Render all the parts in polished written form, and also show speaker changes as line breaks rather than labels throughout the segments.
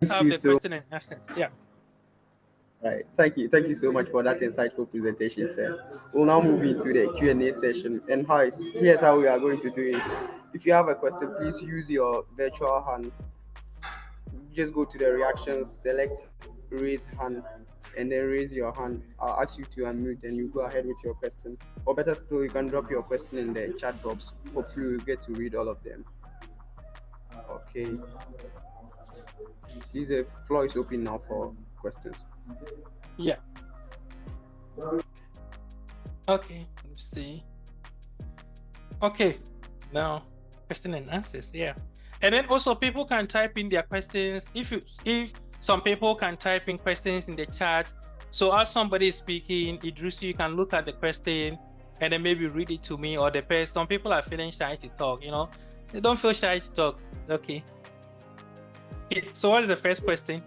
Thank
have
you
the
so
question and answer. Yeah.
right. Thank you so much for that insightful presentation, sir. We'll now move into the Q&A session. And here's how we are going to do it. If you have a question, please use your virtual hand. Just go to the reactions, select raise hand, and then raise your hand. I'll ask you to unmute, and you go ahead with your question. Or better still, you can drop your question in the chat box. Hopefully, we'll get to read all of them. Okay. Please, the floor is open now for questions.
Yeah. Okay. Let's see. Okay. Now, question and answers. Yeah. And then also people can type in their questions. If some people can type in questions in the chat. So as somebody is speaking, Idris, you can look at the question and then maybe read it to me or the person. Some people are feeling shy to talk, They don't feel shy to talk. Okay. So what is the first question?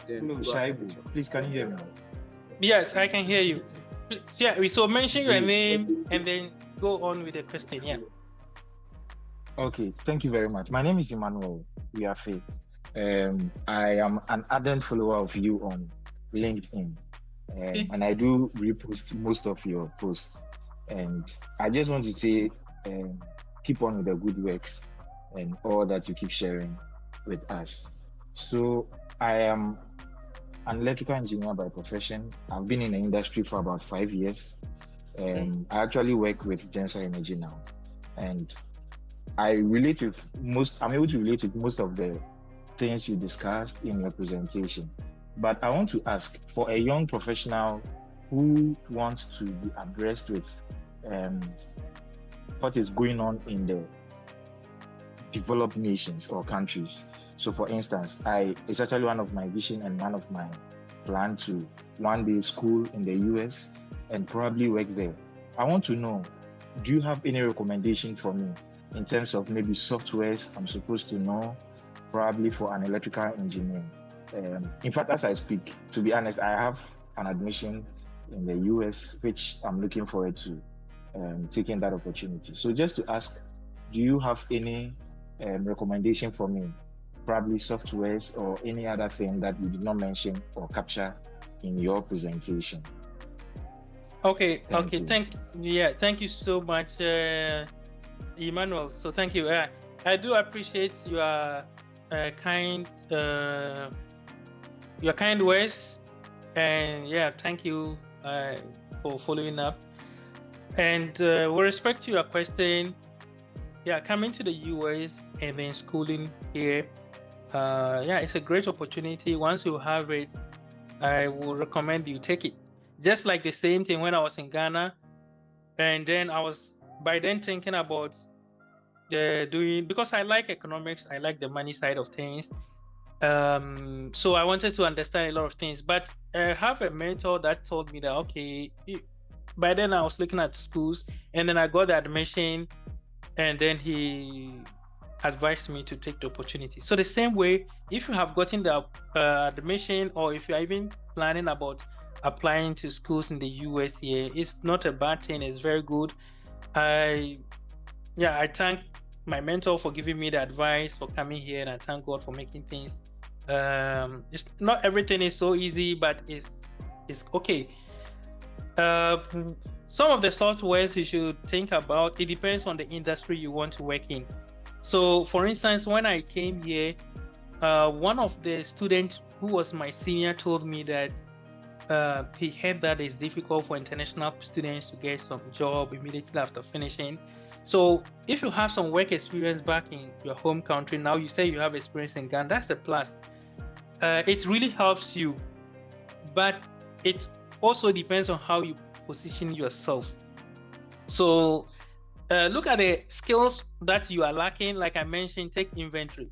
Then
Hello,
go ahead with
Shaibu.
your
Please,
question.
can you hear me?
Yes, I can hear you. Yeah, so mention your
Great.
name and then go on with the question. Yeah.
Okay, thank you very much. My name is Emmanuel Wiafe. I am an ardent follower of you on LinkedIn,
Okay.
and I do repost most of your posts. And I just want to say, keep on with the good works and all that you keep sharing with us. So I am an electrical engineer by profession. I've been in the industry for about 5 years. I actually work with Gensa Energy now, and I'm able to relate with most of the things you discussed in your presentation. But I want to ask, for a young professional who wants to be abreast with um, what is going on in the developed nations or countries. So for instance, it's actually one of my vision and one of my plan to one day school in the US and probably work there. I want to know, do you have any recommendation for me in terms of maybe softwares I'm supposed to know, probably for an electrical engineer? In fact, as I speak, to be honest, I have an admission in the US, which I'm looking forward to taking that opportunity. So just to ask, do you have any recommendation for me, probably softwares or any other thing that you did not mention or capture in your presentation?
Okay.
Thank you.
Thank you so much, Emmanuel. So thank you. I do appreciate your kind words, and thank you for following up. And with respect to your question, coming to the US and then schooling here, it's a great opportunity. Once you have it, I would recommend you take it. Just like the same thing when I was in Ghana, and then I was by then thinking about because I like economics, I like the money side of things. So I wanted to understand a lot of things, but I have a mentor that told me that by then I was looking at schools, and then I got the admission, and then he advised me to take the opportunity. So the same way, if you have gotten the admission, or if you're even planning about applying to schools in the US here, it's not a bad thing. It's very good. I thank my mentor for giving me the advice, for coming here, and I thank God for making things. It's not everything is so easy, but it's okay. Some of the softwares you should think about, it depends on the industry you want to work in. So for instance, when I came here, one of the students who was my senior told me that he heard that it's difficult for international students to get some job immediately after finishing. So if you have some work experience back in your home country, now you say you have experience in Ghana, that's a plus. It really helps you, but it also depends on how you position yourself. So look at the skills that you are lacking. Like I mentioned, take inventory.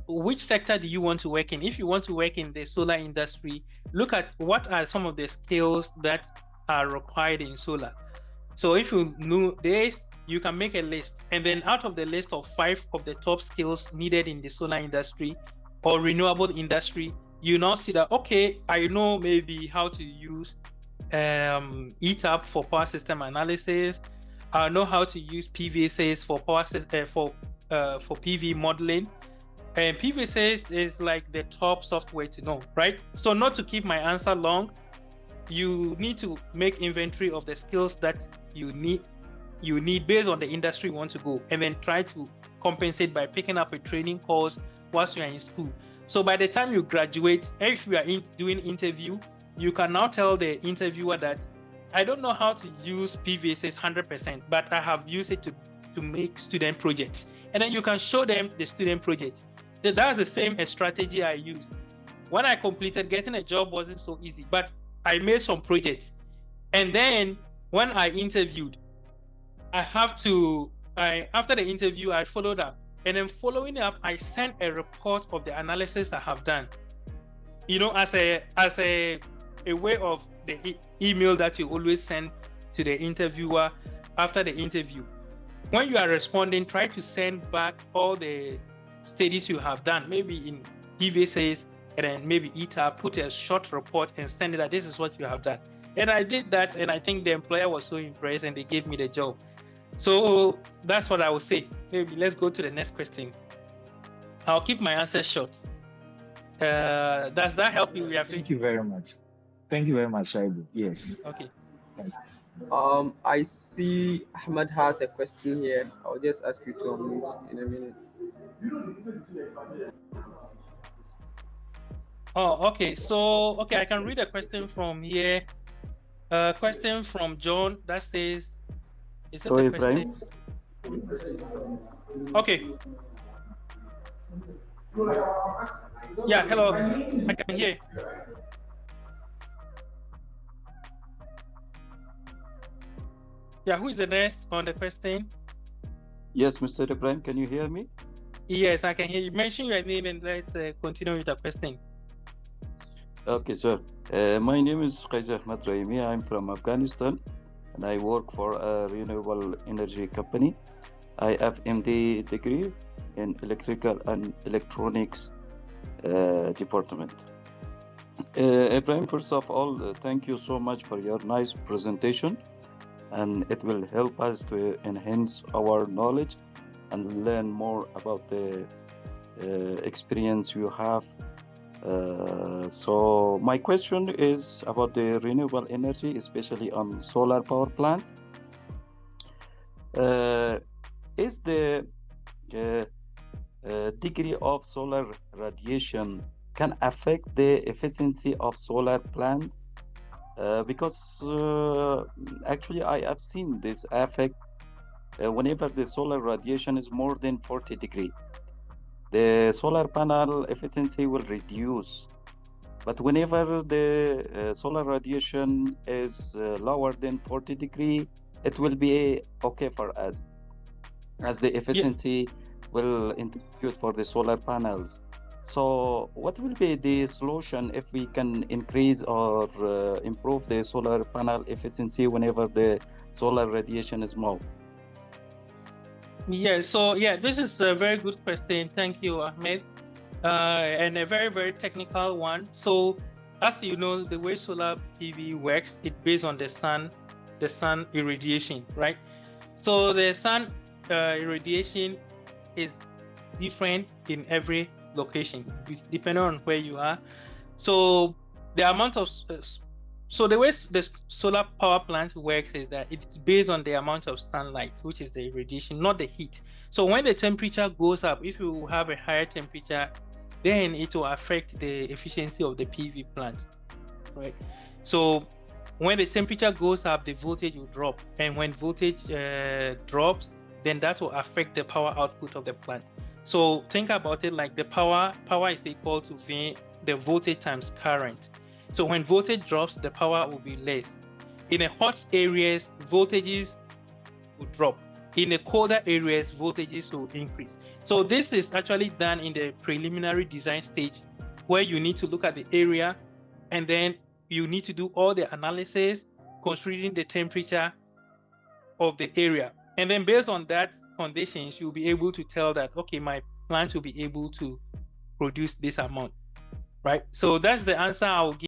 Which sector do you want to work in? If you want to work in the solar industry, look at what are some of the skills that are required in solar. So if you know this, you can make a list, and then out of the list of 5 of the top skills needed in the solar industry or renewable industry, you now see that, okay, I know maybe how to use ETAP for power system analysis. I know how to use PVSys for power system for PV modeling. And PVSys is like the top software to know, right? So not to keep my answer long, you need to make inventory of the skills that you need based on the industry you want to go, and then try to compensate by picking up a training course whilst you are in school. So by the time you graduate, if you are doing interview, you can now tell the interviewer that I don't know how to use PVSys 100%, but I have used it to make student projects. And then you can show them the student project. That's the same strategy I used. When I completed, getting a job wasn't so easy, but I made some projects. And then when I interviewed, after the interview, I followed up. And then following up, I sent a report of the analysis I have done. As a way of the email that you always send to the interviewer after the interview. When you are responding, try to send back all the studies you have done, maybe in PVSys, and then maybe ETAP, put a short report and send it that this is what you have done. And I did that, and I think the employer was so impressed and they gave me the job. So that's what I would say. Maybe let's go to the next question. I'll keep my answer short. Does that help you?
Thank you very much. Thank you very much, Shaibu. Yes.
Okay.
I see Ahmed has a question here. I'll just ask you to unmute in a minute.
Oh, okay. So, I can read a question from here. A question from John that says, is it a question? Okay. Yeah, hello. I can hear. Yeah, who is the next on the question?
Yes, Mr. Ibrahim, can you hear me?
Yes, I can hear you. Mention your name and let's continue with the question.
Okay, sir. My name is Qais Ahmed Raimi. I'm from Afghanistan and I work for a renewable energy company. I have MD degree in electrical and electronics department. Ibrahim, first of all, thank you so much for your nice presentation, and it will help us to enhance our knowledge and learn more about the experience you have. So my question is about the renewable energy, especially on solar power plants. Is the degree of solar radiation can affect the efficiency of solar plants? Because actually I have seen this effect whenever the solar radiation is more than 40 degrees. The solar panel efficiency will reduce, but whenever the solar radiation is lower than 40 degrees, it will be okay for us, as the efficiency will increase for the solar panels. So what will be the solution if we can increase or improve the solar panel efficiency whenever the solar radiation is more?
Yeah, so this is a very good question. Thank you, Ahmed. And a very, very technical one. So as you know, the way solar PV works, it's based on the sun irradiation, right? So the sun irradiation is different in every location, depending on where you are. So the amount of so the way the solar power plant works is that it's based on the amount of sunlight, which is the irradiation, not the heat. So when the temperature goes up, if you have a higher temperature, then it will affect the efficiency of the PV plant, right? So when the temperature goes up, the voltage will drop, and when voltage drops, then that will affect the power output of the plant. So think about it like the power is equal to the voltage times current. So when voltage drops, the power will be less. In the hot areas, voltages will drop. In the colder areas, voltages will increase. So this is actually done in the preliminary design stage, where you need to look at the area, and then you need to do all the analysis considering the temperature of the area. And then based on that conditions, you'll be able to tell that, okay, my plant will be able to produce this amount, right? So that's the answer I'll give.